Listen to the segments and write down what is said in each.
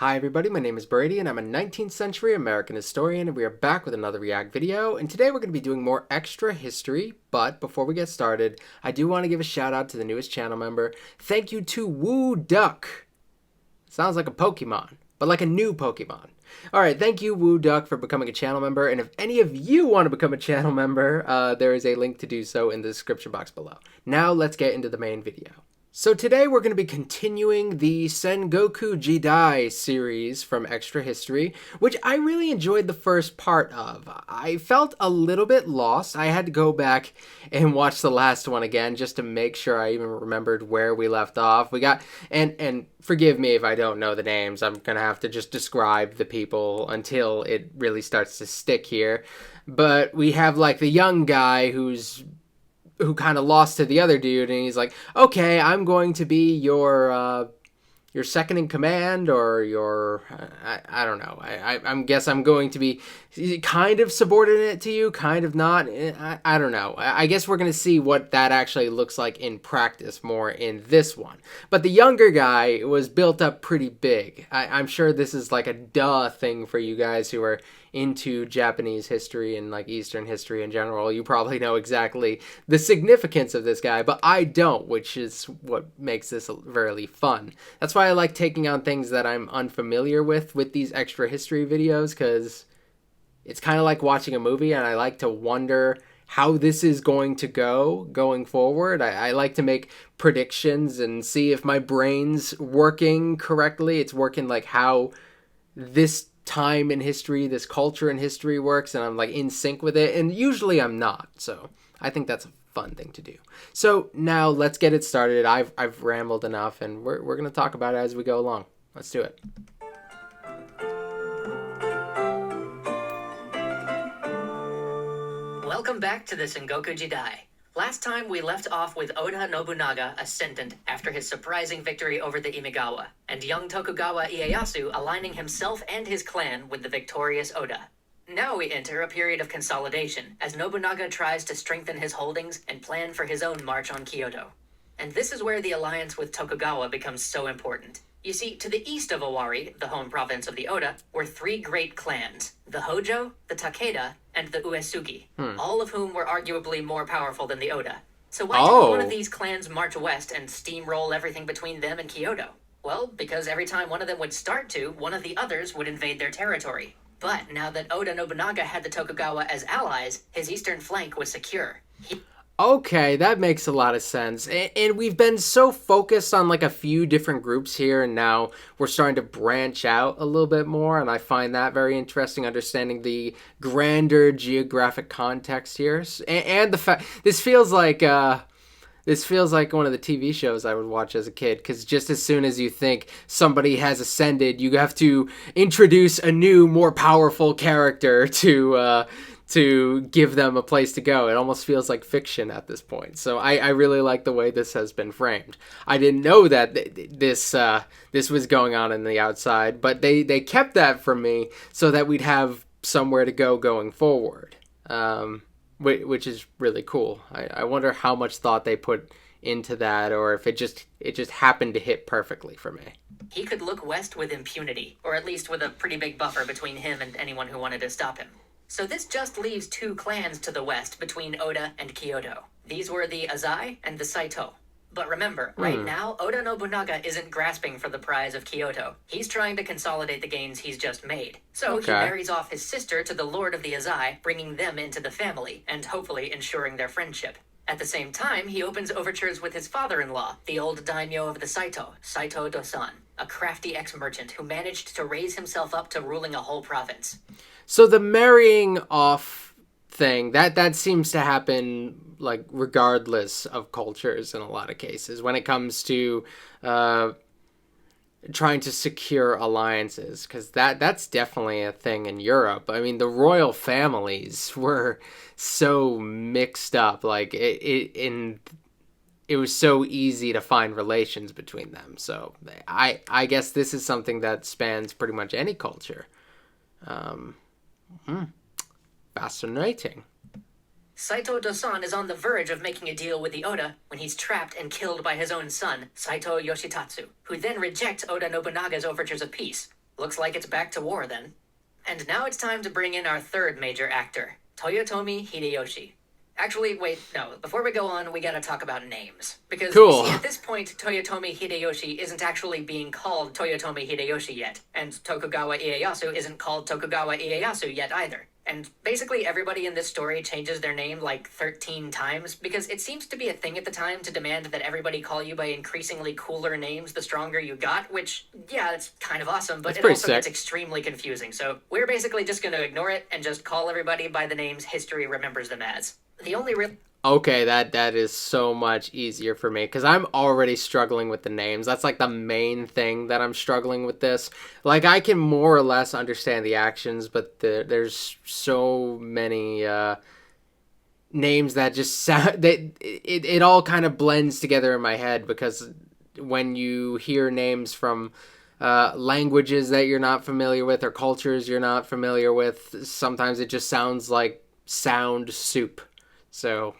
Hi everybody, my name is Brady and I'm a 19th century American historian and we are back with another React video, and today we're going to be doing more extra history. But before we get started, I do want to give a shout out to the newest channel member. Thank you to Woo Duck. Sounds like a Pokemon, but like a new Pokemon. Alright, thank you Woo Duck for becoming a channel member, and if any of you want to become a channel member, there is a link to do so in the description box below. Now let's get into the main video. So today we're going to be continuing the Sengoku Jidai series from Extra History, which I really enjoyed the first part of. I felt a little bit lost. I had to go back and watch the last one again just to make sure I even remembered where we left off. We got, and forgive me if I don't know the names, I'm going to have to just describe the people until it really starts to stick here. But we have like the young guy who kind of lost to the other dude, and he's like, okay, I'm going to be your second in command, or your, I don't know, I guess I'm going to be kind of subordinate to you, kind of not, I don't know. I guess we're going to see what that actually looks like in practice more in this one. But the younger guy was built up pretty big. I'm sure this is like a duh thing for you guys who are into Japanese history and like Eastern history in general. You probably know exactly the significance of this guy, but I don't, which is what makes this really fun. That's why I like taking on things that I'm unfamiliar with these extra history videos, because it's kind of like watching a movie, and I like to wonder how this is going to go going forward. I like to make predictions and see if my brain's working correctly. It's working like how this time in history, this culture in history works, and I'm like in sync with it, and usually I'm not. So I think that's a fun thing to do. So now let's get it started. I've rambled enough, and we're gonna talk about it as we go along. Let's do it. Welcome back to the Sengoku Jidai. Last time we left off with Oda Nobunaga ascendant after his surprising victory over the Imagawa, and young Tokugawa Ieyasu aligning himself and his clan with the victorious Oda. Now we enter a period of consolidation, as Nobunaga tries to strengthen his holdings and plan for his own march on Kyoto. And this is where the alliance with Tokugawa becomes so important. You see, to the east of Owari, the home province of the Oda, were three great clans: the Hojo, the Takeda, and the Uesugi, all of whom were arguably more powerful than the Oda. So why didn't one of these clans march west and steamroll everything between them and Kyoto? Well, because every time one of them would start to, one of the others would invade their territory. But now that Oda Nobunaga had the Tokugawa as allies, his eastern flank was secure. Okay, that makes a lot of sense. And we've been so focused on like a few different groups here, and now we're starting to branch out a little bit more, and I find that very interesting, understanding the grander geographic context here. And the fact this feels like one of the TV shows I would watch as a kid, because just as soon as you think somebody has ascended, you have to introduce a new, more powerful character to give them a place to go. It almost feels like fiction at this point. So I really like the way this has been framed. I didn't know that this was going on in the outside, but they kept that from me so that we'd have somewhere to go going forward, which is really cool. I wonder how much thought they put into that, or if it just happened to hit perfectly for me. He could look west with impunity, or at least with a pretty big buffer between him and anyone who wanted to stop him. So this just leaves two clans to the west between Oda and Kyoto. These were the Azai and the Saito. But remember, right now, Oda Nobunaga isn't grasping for the prize of Kyoto. He's trying to consolidate the gains he's just made. So he marries off his sister to the Lord of the Azai, bringing them into the family, and hopefully ensuring their friendship. At the same time, he opens overtures with his father-in-law, the old daimyo of the Saito, Saito Dosan, a crafty ex-merchant who managed to raise himself up to ruling a whole province. So the marrying off thing, that seems to happen like regardless of cultures in a lot of cases when it comes to trying to secure alliances, because that's definitely a thing in Europe. I mean, the royal families were so mixed up, like it was so easy to find relations between them. So I guess this is something that spans pretty much any culture. Fascinating. Saito Dosan is on the verge of making a deal with the Oda when he's trapped and killed by his own son, Saito Yoshitatsu, who then rejects Oda Nobunaga's overtures of peace. Looks like it's back to war then. And now it's time to bring in our third major actor, Toyotomi Hideyoshi. Actually, wait, no. Before we go on, we gotta talk about names. Because, Cool. you see, at this point, Toyotomi Hideyoshi isn't actually being called Toyotomi Hideyoshi yet. And Tokugawa Ieyasu isn't called Tokugawa Ieyasu yet either. And basically everybody in this story changes their name like 13 times, because it seems to be a thing at the time to demand that everybody call you by increasingly cooler names the stronger you got, which, yeah, it's kind of awesome, but That's it pretty also sick. gets extremely confusing. So we're basically just gonna ignore it and just call everybody by the names history remembers them as. The only real Okay, that is so much easier for me because I'm already struggling with the names. That's like the main thing that I'm struggling with this. Like I can more or less understand the actions, but there's so many names that just sound it all kind of blends together in my head because when you hear names from languages that you're not familiar with or cultures you're not familiar with, sometimes it just sounds like sound soup. So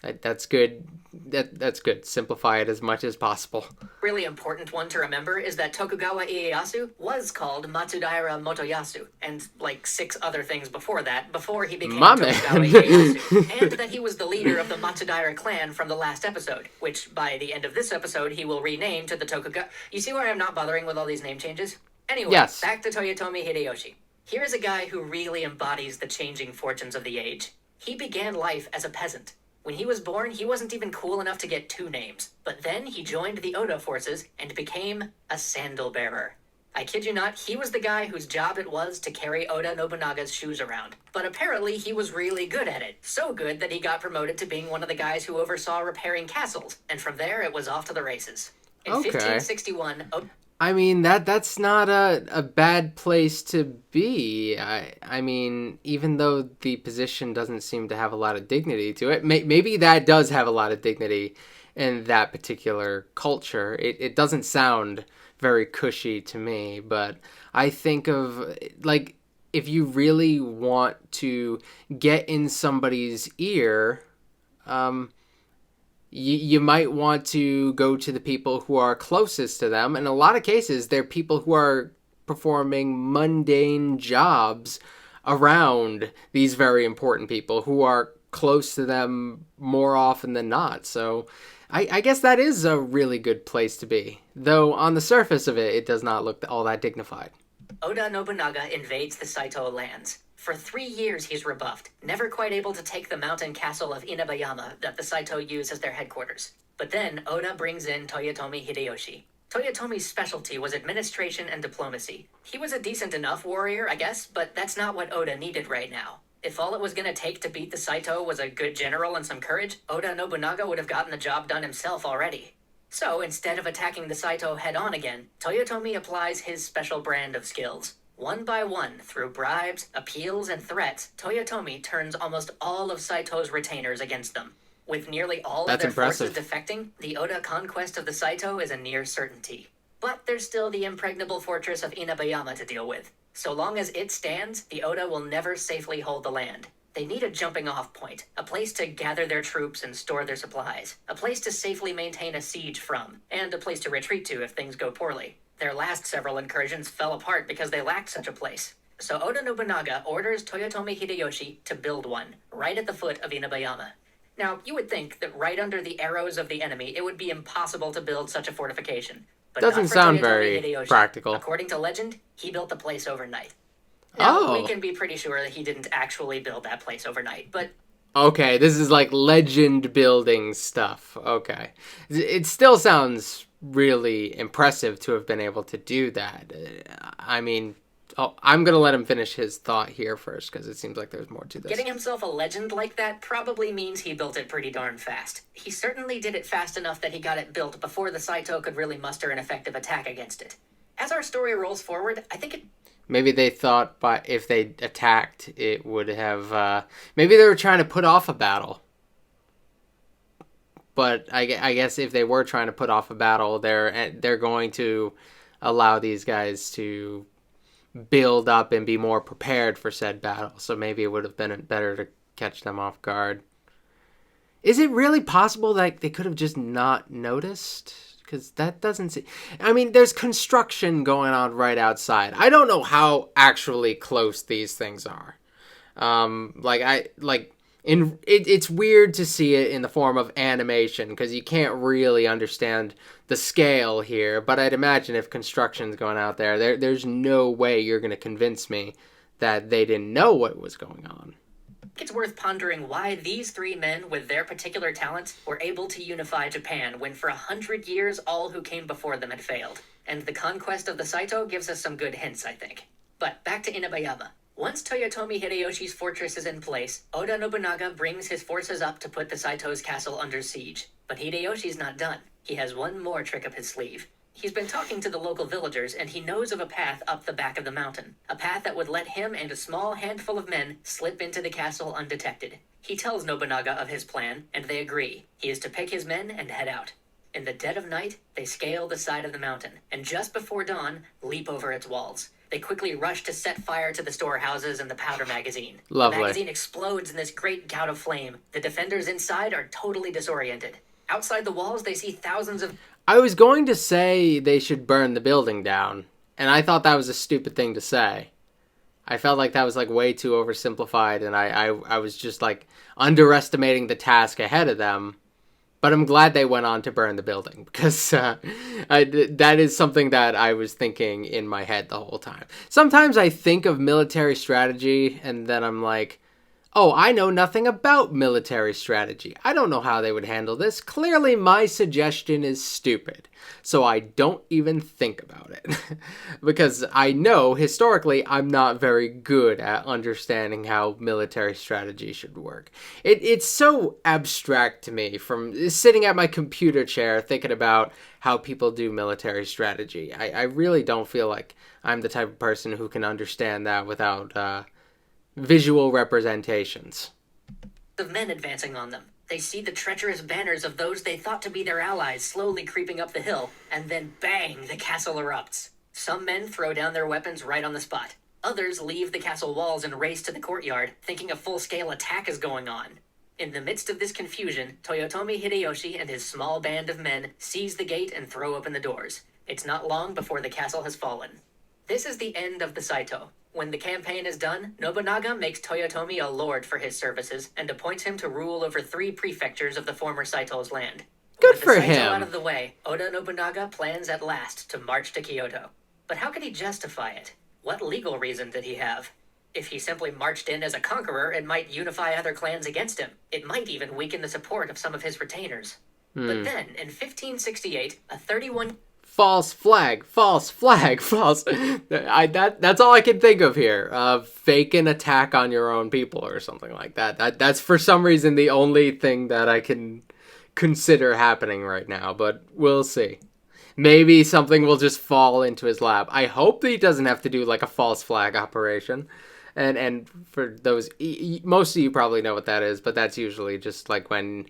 that's good. That's good. Simplify it as much as possible. really important one to remember is that Tokugawa Ieyasu was called Matsudaira Motoyasu, and like 6 other things before that, before he became My Tokugawa man. Ieyasu, and that he was the leader of the Matsudaira clan from the last episode, which by the end of this episode he will rename to the Tokugawa. You see why I'm not bothering with all these name changes? Anyway, Yes. back to Toyotomi Hideyoshi. Here's a guy who really embodies the changing fortunes of the age. He began life as a peasant. When he was born, he wasn't even cool enough to get 2 names. But then he joined the Oda forces and became a sandal bearer. I kid you not, he was the guy whose job it was to carry Oda Nobunaga's shoes around. But apparently he was really good at it. So good that he got promoted to being one of the guys who oversaw repairing castles. And from there, it was off to the races. In Okay. 1561, I mean that's not a bad place to be. I mean, even though the position doesn't seem to have a lot of dignity to it, maybe that does have a lot of dignity in that particular culture. It doesn't sound very cushy to me, but I think of like if you really want to get in somebody's ear, you might want to go to the people who are closest to them. In a lot of cases, they're people who are performing mundane jobs around these very important people who are close to them more often than not. So I guess that is a really good place to be. Though on the surface of it, it does not look all that dignified. Oda Nobunaga invades the Saito lands. For 3 years he's rebuffed, never quite able to take the mountain castle of Inabayama that the Saito use as their headquarters. But then Oda brings in Toyotomi Hideyoshi. Toyotomi's specialty was administration and diplomacy. He was a decent enough warrior, I guess, but that's not what Oda needed right now. If all it was going to take to beat the Saito was a good general and some courage, Oda Nobunaga would have gotten the job done himself already. So, instead of attacking the Saito head-on again, Toyotomi applies his special brand of skills. One by one, through bribes, appeals, and threats, Toyotomi turns almost all of Saito's retainers against them. With nearly all That's other impressive. forces defecting, the Oda conquest of the Saito is a near certainty. But there's still the impregnable fortress of Inabayama to deal with. So long as it stands, the Oda will never safely hold the land. They need a jumping-off point, a place to gather their troops and store their supplies, a place to safely maintain a siege from, and a place to retreat to if things go poorly. Their last several incursions fell apart because they lacked such a place. So Oda Nobunaga orders Toyotomi Hideyoshi to build one, right at the foot of Inabayama. Now, you would think that right under the arrows of the enemy, it would be impossible to build such a fortification. But Doesn't not for sound Toyotomi very Hideyoshi. practical. According to legend, he built the place overnight. Now, Oh. we can be pretty sure that he didn't actually build that place overnight, but Okay, this is like legend building stuff. Okay. It still sounds really impressive to have been able to do that. I mean, I'm going to let him finish his thought here first because it seems like there's more to this. getting himself a legend like that probably means he built it pretty darn fast. He certainly did it fast enough that he got it built before the Saito could really muster an effective attack against it. As our story rolls forward, I think it Maybe they thought if they attacked, it would have... maybe they were trying to put off a battle. But I guess if they were trying to put off a battle, they're going to allow these guys to build up and be more prepared for said battle. So maybe it would have been better to catch them off guard. Is it really possible that they could have just not noticed? Because that doesn't seem... I mean, there's construction going on right outside. I don't know how actually close these things are. It's weird to see it in the form of animation because you can't really understand the scale here. But I'd imagine if construction's going out there's no way you're going to convince me that they didn't know what was going on. It's worth pondering why these three men with their particular talents were able to unify Japan when for 100 years all who came before them had failed. And the conquest of the Saito gives us some good hints, I think. But back to Inabayama. Once Toyotomi Hideyoshi's fortress is in place, Oda Nobunaga brings his forces up to put the Saito's castle under siege. But Hideyoshi's not done. He has one more trick up his sleeve. He's been talking to the local villagers, and he knows of a path up the back of the mountain. A path that would let him and a small handful of men slip into the castle undetected. He tells Nobunaga of his plan, and they agree. He is to pick his men and head out. In the dead of night, they scale the side of the mountain, and just before dawn, leap over its walls. They quickly rush to set fire to the storehouses and the powder magazine. Lovely. The magazine explodes in this great gout of flame. The defenders inside are totally disoriented. Outside the walls, they see thousands of... I was going to say they should burn the building down, and I thought that was a stupid thing to say. I felt like that was like way too oversimplified, and I was just like underestimating the task ahead of them. But I'm glad they went on to burn the building, because that is something that I was thinking in my head the whole time. Sometimes I think of military strategy, and then I'm like, oh, I know nothing about military strategy. I don't know how they would handle this. Clearly, my suggestion is stupid. So I don't even think about it. Because I know, historically, I'm not very good at understanding how military strategy should work. It's so abstract to me from sitting at my computer chair thinking about how people do military strategy. I really don't feel like I'm the type of person who can understand that without... visual representations. Of men advancing on them. They see the treacherous banners of those they thought to be their allies slowly creeping up the hill, and then bang, the castle erupts. Some men throw down their weapons right on the spot. Others leave the castle walls and race to the courtyard, thinking a full-scale attack is going on. In the midst of this confusion, Toyotomi Hideyoshi and his small band of men seize the gate and throw open the doors. It's not long before the castle has fallen. This is the end of the Saito. When the campaign is done, Nobunaga makes Toyotomi a lord for his services and appoints him to rule over 3 prefectures of the former Saito's land. Good for him. With the Saito him. out of the way, Oda Nobunaga plans at last to march to Kyoto. But how could he justify it? What legal reason did he have? If he simply marched in as a conqueror, it might unify other clans against him. It might even weaken the support of some of his retainers. But then, in 1568, a 31... False flag, false. That's all I can think of here. Fake an attack on your own people or something like that. That's for some reason the only thing that I can consider happening right now, but we'll see. Maybe something will just fall into his lap. I hope that he doesn't have to do like a false flag operation. And for those, most of you probably know what that is, but that's usually just like when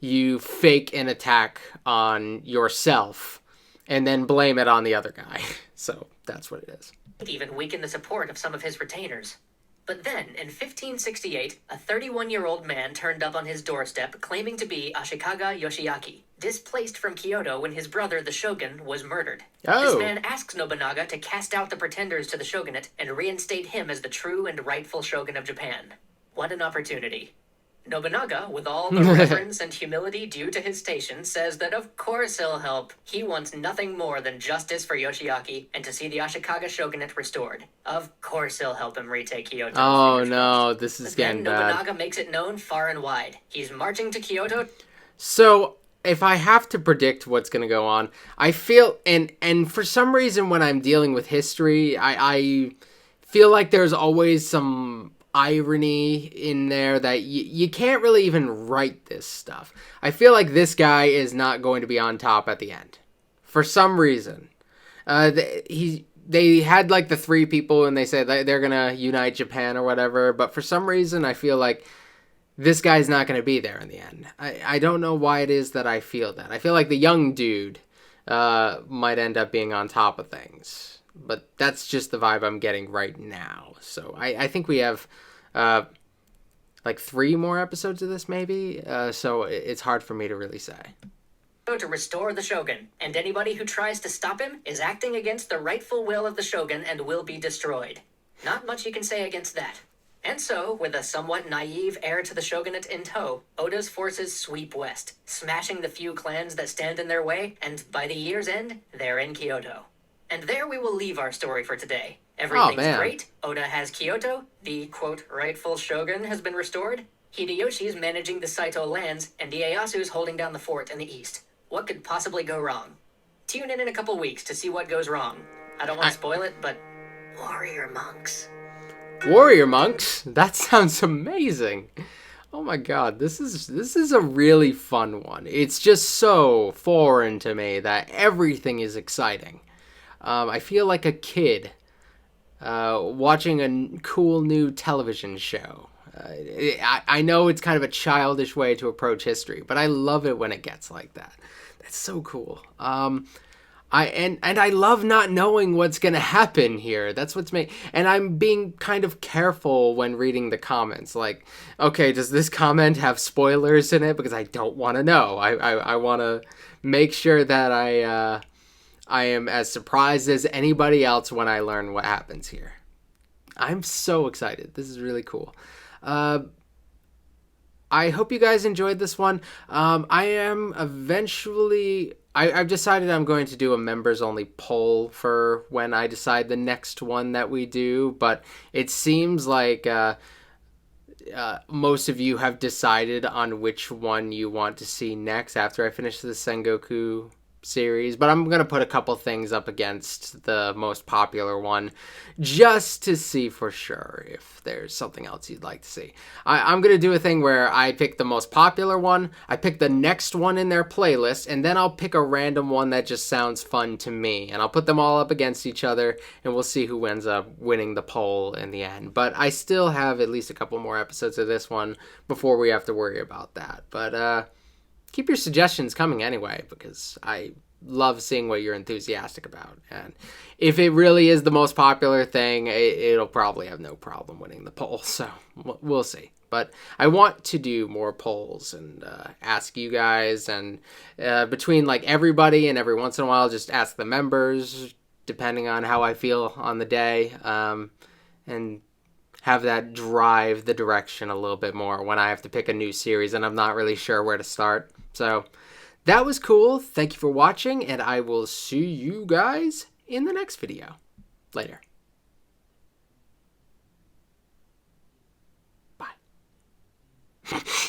you fake an attack on yourself and then blame it on the other guy. So that's what it is. Even weaken the support of some of his retainers. But then, in 1568, a 31-year-old man turned up on his doorstep claiming to be Ashikaga Yoshiaki, displaced from Kyoto when his brother, the shogun, was murdered. Oh. This man asks Nobunaga to cast out the pretenders to the shogunate and reinstate him as the true and rightful shogun of Japan. What an opportunity. Nobunaga, with all the reverence and humility due to his station, says that of course he'll help. He wants nothing more than justice for Yoshiaki and to see the Ashikaga shogunate restored. Of course he'll help him retake Kyoto. Oh no, this is Then getting bad. Nobunaga makes it known far and wide. He's marching to Kyoto. So, if I have to predict what's going to go on, I feel, and for some reason when I'm dealing with history, I feel like there's always some irony in there that you can't really even write this stuff. I feel like this guy is not going to be on top at the end. For some reason. They had like the 3 people and they said that they're going to unite Japan or whatever, but for some reason I feel like this guy's not going to be there in the end. I don't know why it is that I feel that. I feel like the young dude might end up being on top of things. But that's just the vibe I'm getting right now. So I think we have like 3 more episodes of this maybe. So it's hard for me to really say. to restore the shogun, and anybody who tries to stop him is acting against the rightful will of the shogun and will be destroyed. Not much you can say against that. And so, with a somewhat naive heir to the shogunate in tow, Oda's forces sweep west, smashing the few clans that stand in their way, and by the year's end, they're in Kyoto. And there we will leave our story for today. Everything's great, Oda has Kyoto, the, quote, rightful shogun has been restored, Hideyoshi's managing the Saito lands, and Ieyasu's holding down the fort in the east. What could possibly go wrong? Tune in a couple weeks to see what goes wrong. I don't want to spoil it, but warrior monks. Warrior monks? That sounds amazing. Oh my god, this is a really fun one. It's just so foreign to me that everything is exciting. I feel like a kid watching a cool new television show. I know it's kind of a childish way to approach history, but I love it when it gets like that. That's so cool. I love not knowing what's gonna happen here. That's what's and I'm being kind of careful when reading the comments. Like, okay, does this comment have spoilers in it? Because I don't want to know. I want to make sure that I am as surprised as anybody else when I learn what happens here. I'm so excited. This is really cool. I hope you guys enjoyed this one. I've decided I'm going to do a members only poll for when I decide the next one that we do, but it seems like most of you have decided on which one you want to see next after I finish the Sengoku series, but I'm going to put a couple things up against the most popular one just to see for sure if there's something else you'd like to see. I'm going to do a thing where I pick the most popular one, I pick the next one in their playlist, and then I'll pick a random one that just sounds fun to me, and I'll put them all up against each other, and we'll see who ends up winning the poll in the end. But I still have at least a couple more episodes of this one before we have to worry about that. But keep your suggestions coming anyway, because I love seeing what you're enthusiastic about. And if it really is the most popular thing, it'll probably have no problem winning the poll. So we'll see. But I want to do more polls and ask you guys, and between like everybody and every once in a while just ask the members, depending on how I feel on the day, and have that drive the direction a little bit more when I have to pick a new series and I'm not really sure where to start. So that was cool. Thank you for watching, and I will see you guys in the next video. Later. Bye.